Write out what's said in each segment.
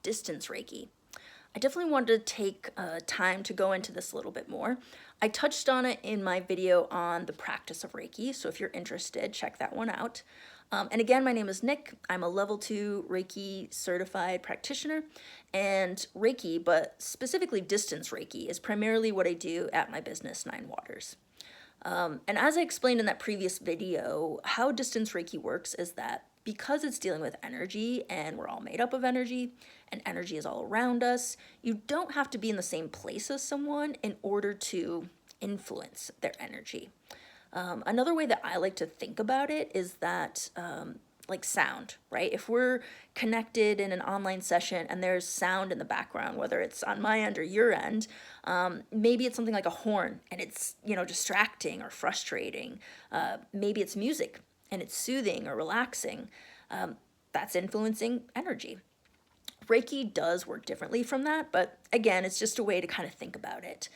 distance Reiki. I definitely wanted to take time to go into this a little bit more. I touched on it in my video on the practice of Reiki, so if you're interested, check that one out. And again, my name is Nick. I'm a level 2 Reiki certified practitioner, and Reiki, but specifically distance Reiki, is primarily what I do at my business, Nine Waters. And as I explained in that previous video, how distance Reiki works is that because it's dealing with energy and we're all made up of energy and energy is all around us, you don't have to be in the same place as someone in order to influence their energy. Another way that I like to think about it is that like sound, right? If we're connected in an online session and there's sound in the background, whether it's on my end or your end, maybe it's something like a horn and it's, distracting or frustrating. Maybe it's music and it's soothing or relaxing. That's influencing energy. Reiki does work differently from that, but again, it's just a way to kind of think about it.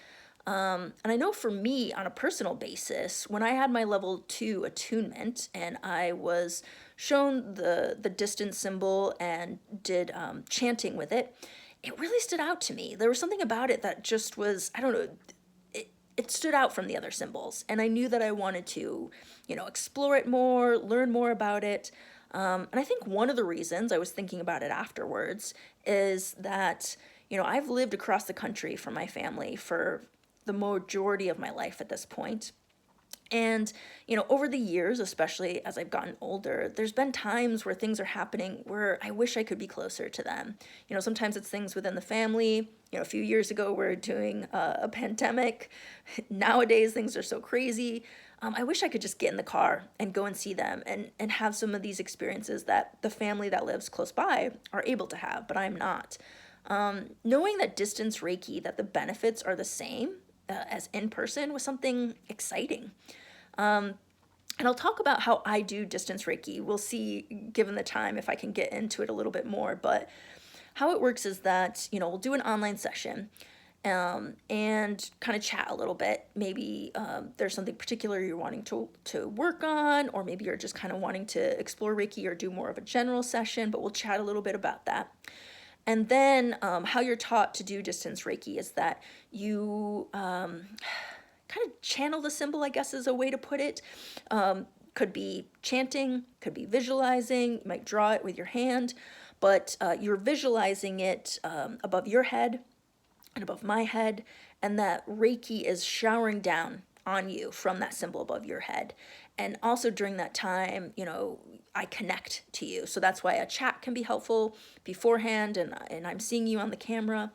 And I know for me, on a personal basis, when I had my level 2 attunement and I was shown the distance symbol and did chanting with it, it really stood out to me. There was something about it that just was, I don't know, it stood out from the other symbols. And I knew that I wanted to, explore it more, learn more about it. And I think one of the reasons I was thinking about it afterwards is that, I've lived across the country from my family for the majority of my life at this point. And, over the years, especially as I've gotten older, there's been times where things are happening where I wish I could be closer to them. Sometimes it's things within the family. A few years ago, we're doing a pandemic. Nowadays, things are so crazy. I wish I could just get in the car and go and see them and have some of these experiences that the family that lives close by are able to have, but I'm not. Knowing that distance Reiki, that the benefits are the same as in person was something exciting. And I'll talk about how I do distance Reiki. We'll see, given the time, if I can get into it a little bit more. But how it works is that, we'll do an online session and kind of chat a little bit. Maybe there's something particular you're wanting to work on, or maybe you're just kind of wanting to explore Reiki or do more of a general session, but we'll chat a little bit about that. And then how you're taught to do distance Reiki is that you kind of channel the symbol, I guess is a way to put it. Could be chanting, could be visualizing, you might draw it with your hand, but you're visualizing it above your head and above my head, and that Reiki is showering down on you from that symbol above your head. And also during that time, I connect to you. So that's why a chat can be helpful beforehand, and I'm seeing you on the camera.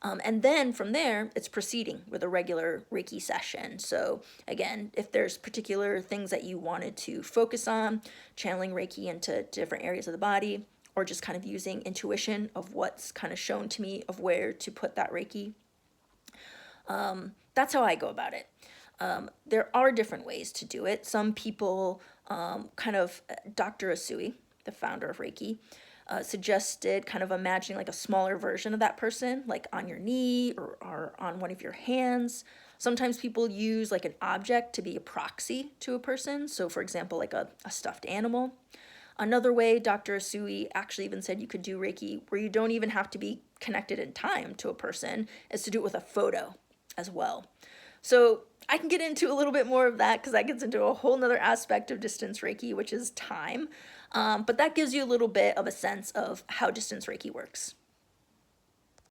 And then from there, it's proceeding with a regular Reiki session. So again, if there's particular things that you wanted to focus on, channeling Reiki into different areas of the body, or just kind of using intuition of what's kind of shown to me of where to put that Reiki. That's how I go about it. There are different ways to do it. Some people, Dr. Asui, the founder of Reiki, suggested kind of imagining like a smaller version of that person, like on your knee or on one of your hands. Sometimes people use like an object to be a proxy to a person. So for example, like a stuffed animal. Another way, Dr. Asui actually even said you could do Reiki where you don't even have to be connected in time to a person, is to do it with a photo as well. So I can get into a little bit more of that because that gets into a whole nother aspect of distance Reiki, which is time. But that gives you a little bit of a sense of how distance Reiki works.